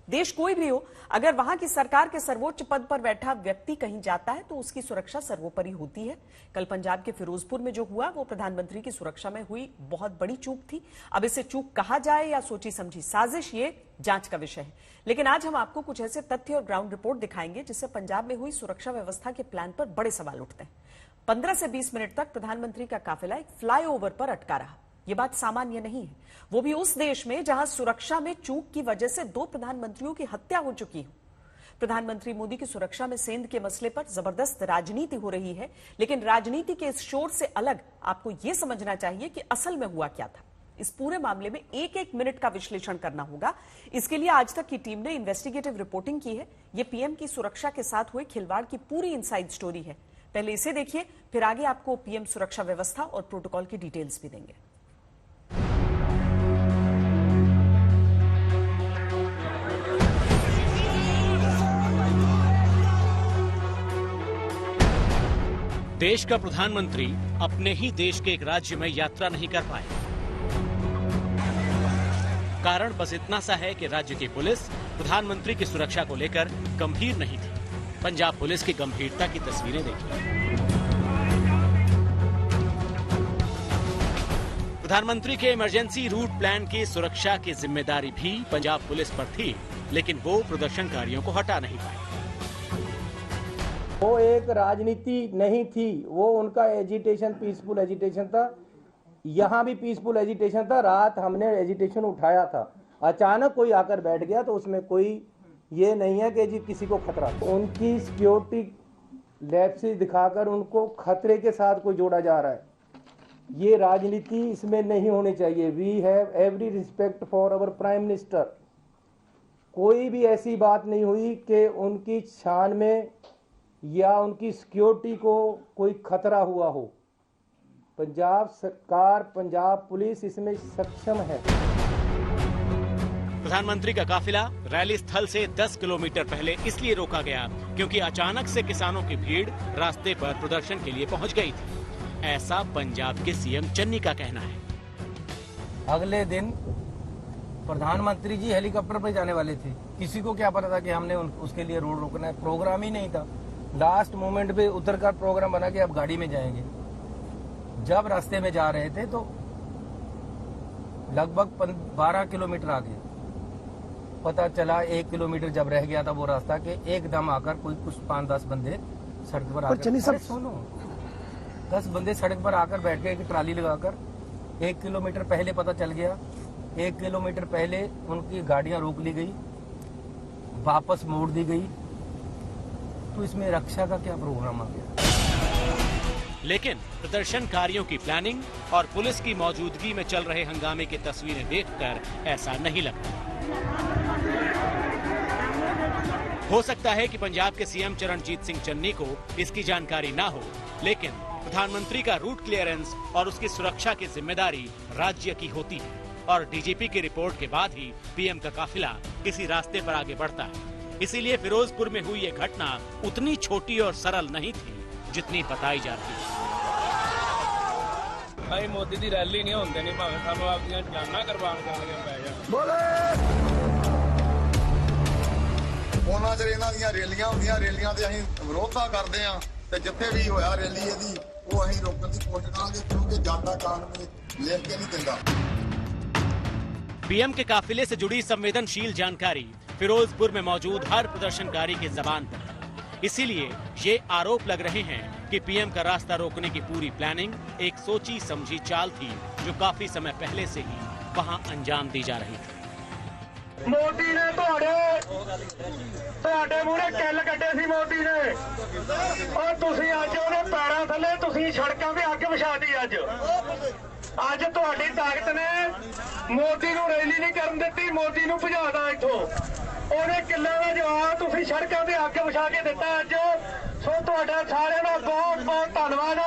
देश कोई भी हो, अगर वहां की सरकार के सर्वोच्च पद पर बैठा व्यक्ति कहीं जाता है तो उसकी सुरक्षा सर्वोपरि होती है। कल पंजाब के फिरोजपुर में जो हुआ वो प्रधानमंत्री की सुरक्षा में हुई बहुत बड़ी चूक थी। अब इसे चूक कहा जाए या सोची समझी साजिश, ये जांच का विषय है। लेकिन आज हम आपको कुछ ऐसे तथ्य और ग्राउंड रिपोर्ट दिखाएंगे जिससे पंजाब में हुई सुरक्षा व्यवस्था के प्लान पर बड़े सवाल उठते हैं। 15 से 20 मिनट तक प्रधानमंत्री का काफिला एक फ्लाईओवर पर अटका रहा। ये बात सामान्य नहीं है, वो भी उस देश में जहां सुरक्षा में चूक की वजह से 2 प्रधानमंत्रियों की हत्या हो चुकी हो। प्रधानमंत्री मोदी की सुरक्षा में सेंध के मसले पर जबरदस्त राजनीति हो रही है, लेकिन राजनीति के इस शोर से अलग आपको यह समझना चाहिए कि असल में हुआ क्या था। इस पूरे मामले में एक एक मिनट का विश्लेषण करना होगा। इसके लिए आज तक की टीम ने इन्वेस्टिगेटिव रिपोर्टिंग की है। ये पीएम की सुरक्षा के साथ हुए खिलवाड़ की पूरी इनसाइड स्टोरी है। पहले इसे देखिए, फिर आगे आपको पीएम सुरक्षा व्यवस्था और प्रोटोकॉल की डिटेल्स भी देंगे। देश का प्रधानमंत्री अपने ही देश के एक राज्य में यात्रा नहीं कर पाए। कारण बस इतना सा है कि राज्य की पुलिस प्रधानमंत्री की सुरक्षा को लेकर गंभीर नहीं थी। पंजाब पुलिस की गंभीरता की तस्वीरें देखिए। प्रधानमंत्री के इमरजेंसी रूट प्लान की सुरक्षा की जिम्मेदारी भी पंजाब पुलिस पर थी, लेकिन वो प्रदर्शनकारियों को हटा नहीं पाए। वो एक राजनीति नहीं थी, वो उनका एजिटेशन पीसफुल एजिटेशन था। यहाँ भी पीसफुल एजिटेशन था। रात हमने एजिटेशन उठाया था, अचानक कोई आकर बैठ गया, तो उसमें कोई ये नहीं है कि जी किसी को खतरा। उनकी सिक्योरिटी लैब से दिखाकर उनको खतरे के साथ कोई जोड़ा जा रहा है, ये राजनीति इसमें नहीं होनी चाहिए। We have every respect for our prime minister. कोई भी ऐसी बात नहीं हुई कि उनकी शान में या उनकी सिक्योरिटी को कोई खतरा हुआ हो। पंजाब सरकार, पंजाब पुलिस इसमें सक्षम है। प्रधानमंत्री का काफिला रैली स्थल से 10 किलोमीटर पहले इसलिए रोका गया क्योंकि अचानक से किसानों की भीड़ रास्ते पर प्रदर्शन के लिए पहुंच गई थी। ऐसा पंजाब के सीएम चन्नी का कहना है। अगले दिन प्रधानमंत्री जी हेलीकॉप्टर पर जाने वाले थे। किसी को क्या पता था कि हमने उसके लिए रोड रोकना है? प्रोग्राम ही नहीं था। लास्ट मोमेंट पे उतरकर प्रोग्राम बना के अब गाड़ी में जाएंगे। जब रास्ते में जा रहे थे तो लगभग 12 किलोमीटर आगे पता चला, 1 किलोमीटर जब रह गया था वो रास्ता के एकदम आकर कोई कुछ 5-10 बंदे सड़क पर आकर, सुनो, 10 बंदे सड़क पर आकर बैठ गए, एक ट्राली लगाकर। 1 किलोमीटर पहले पता चल गया, 1 किलोमीटर पहले उनकी गाड़ियां रोक ली गई, वापस मोड़ दी गई। तो इसमें रक्षा का क्या प्रोग्राम आ गया? लेकिन प्रदर्शनकारियों की प्लानिंग और पुलिस की मौजूदगी में चल रहे हंगामे की तस्वीरें देखकर ऐसा नहीं लगता। हो सकता है कि पंजाब के सीएम चरणजीत सिंह चन्नी को इसकी जानकारी ना हो, लेकिन प्रधानमंत्री का रूट क्लियरेंस और उसकी सुरक्षा की जिम्मेदारी राज्य की होती है और डीजीपी की रिपोर्ट के बाद ही पीएम का काफिला किसी रास्ते पर आगे बढ़ता है। इसीलिए फिरोजपुर में हुई ये घटना उतनी छोटी और सरल नहीं थी जितनी बताई जाती है। भाई मोदी की रैली नहीं होंदे नहीं, भावें सानू आपनियां जानां कुर्बान करनियां पै जाण। बोले ਉਹਨਾਂ ਚ ਇਹਨਾਂ ਦੀਆਂ ਰੈਲੀਆਂ ਹੁੰਦੀਆਂ, ਰੈਲੀਆਂ ਤੇ ਅਸੀਂ ਵਿਰੋਧਤਾ ਕਰਦੇ ਆ ਤੇ ਜਿੱਥੇ ਵੀ ਹੋਇਆ ਰੈਲੀ ਇਹਦੀ ਉਹ ਅਸੀਂ ਰੋਕਣ ਦੀ ਕੋਸ਼ਿਸ਼ ਕਰਾਂਗੇ, ਕਿਉਂਕਿ ਜਾਂਦਾ ਕਾਨੂੰਨ ਲਿਖ के नहीं ਦਿੰਦਾ। पीएम के काफिले से जुड़ी संवेदनशील जानकारी फिरोजपुर में मौजूद हर प्रदर्शनकारी की जबान पर है। इसीलिए ये आरोप लग रहे हैं कि पीएम का रास्ता रोकने की पूरी प्लानिंग एक सोची समझी चाल थी जो काफी समय पहले से ही वहां अंजाम दी जा रही थी। मोदी ने ਤੁਹਾਡੇ ਮੂਹਰੇ ਕਿੱਲ ਕੱਢੇ ਸੀ ਮੋਦੀ ਨੇ, ਔਰ ਤੁਸੀਂ ਅੱਜ ਉਹਦੇ ਪੈਰਾਂ ਥੱਲੇ ਤੁਸੀਂ ਸੜਕਾਂ ਤੇ ਅੱਗ ਵਿਛਾਤੀ। ਅੱਜ ਤੁਹਾਡੀ ਤਾਕਤ ਨੇ ਮੋਦੀ ਨੂੰ ਰੈਲੀ ਨਹੀਂ ਕਰਨ ਦਿੱਤੀ, ਮੋਦੀ ਨੂੰ ਭਜਾਦਾ ਇੱਥੋਂ। ਉਹਨੇ ਕਿੱਲਾਂ ਦਾ ਜਵਾਬ ਤੁਸੀਂ ਸੜਕਾਂ ਤੇ ਅੱਗ ਵਿਛਾ ਕੇ ਦਿੱਤਾ ਅੱਜ। ਸੋ ਤੁਹਾਡਾ ਸਾਰਿਆਂ ਦਾ ਬਹੁਤ ਬਹੁਤ ਧੰਨਵਾਦ।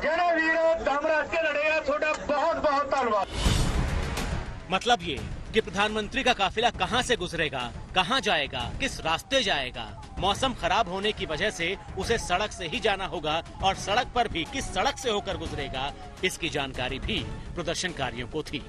ਜਿਹੜੇ ਵੀਰ ਦਮ ਰੱਖ ਕੇ ਲੜੇ ਆ, ਤੁਹਾਡਾ ਬਹੁਤ ਬਹੁਤ ਧੰਨਵਾਦ। मतलब ये कि प्रधानमंत्री का काफिला कहां से गुजरेगा, कहां जाएगा, किस रास्ते जाएगा, मौसम खराब होने की वजह से उसे सड़क से ही जाना होगा और सड़क पर भी किस सड़क से होकर गुजरेगा, इसकी जानकारी भी प्रदर्शनकारियों को थी।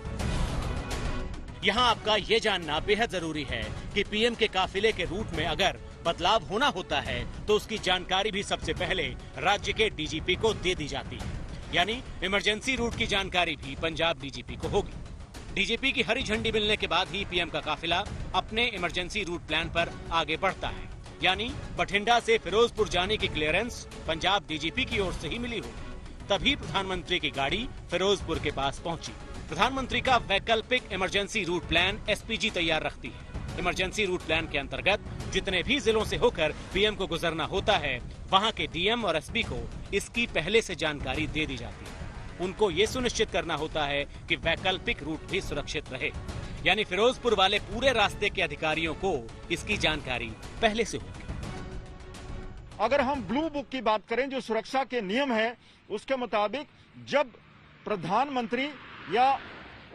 यहाँ आपका ये जानना बेहद जरूरी है कि पीएम के काफिले के रूट में अगर बदलाव होना होता है तो उसकी जानकारी भी सबसे पहले राज्य के डीजीपी को दे दी जाती है। यानी इमरजेंसी रूट की जानकारी भी पंजाब डीजीपी को होगी। डीजीपी की हरी झंडी मिलने के बाद ही पीएम का काफिला अपने इमरजेंसी रूट प्लान पर आगे बढ़ता है। यानी बठिंडा से फिरोजपुर जाने की क्लियरेंस पंजाब डीजीपी की ओर से ही मिली होगी। तभी प्रधानमंत्री की गाड़ी फिरोजपुर के पास पहुंची। प्रधानमंत्री का वैकल्पिक इमरजेंसी रूट प्लान एसपीजी तैयार रखती है। इमरजेंसी रूट प्लान के अंतर्गत जितने भी जिलों से होकर पीएम को गुजरना होता है, वहां के डीएम और एसपी को इसकी पहले से जानकारी दे दी जाती है। उनको ये सुनिश्चित करना होता है कि वैकल्पिक रूट भी सुरक्षित रहे। यानी फिरोजपुर वाले पूरे रास्ते के अधिकारियों को इसकी जानकारी पहले से होगी। अगर हम ब्लू बुक की बात करें, जो सुरक्षा के नियम है, उसके मुताबिक जब प्रधानमंत्री या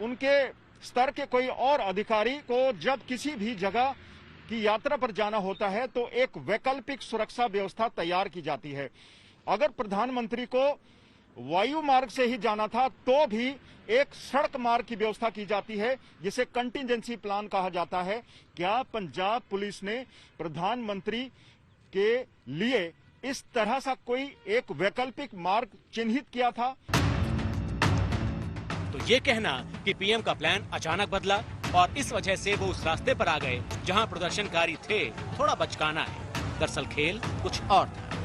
उनके स्तर के कोई और अधिकारी को जब किसी भी जगह की यात्रा पर जाना होता है तो एक वैकल्पिक सुरक्षा व्यवस्था तैयार की जाती है। अगर प्रधानमंत्री को वायु मार्ग से ही जाना था तो भी एक सड़क मार्ग की व्यवस्था की जाती है, जिसे कंटिजेंसी प्लान कहा जाता है। क्या पंजाब पुलिस ने प्रधानमंत्री के लिए इस तरह सा कोई एक वैकल्पिक मार्ग चिन्हित किया था? तो ये कहना कि पीएम का प्लान अचानक बदला और इस वजह से वो उस रास्ते पर आ गए जहां प्रदर्शनकारी थे, थोड़ा बचकाना है। दरअसल खेल कुछ और था।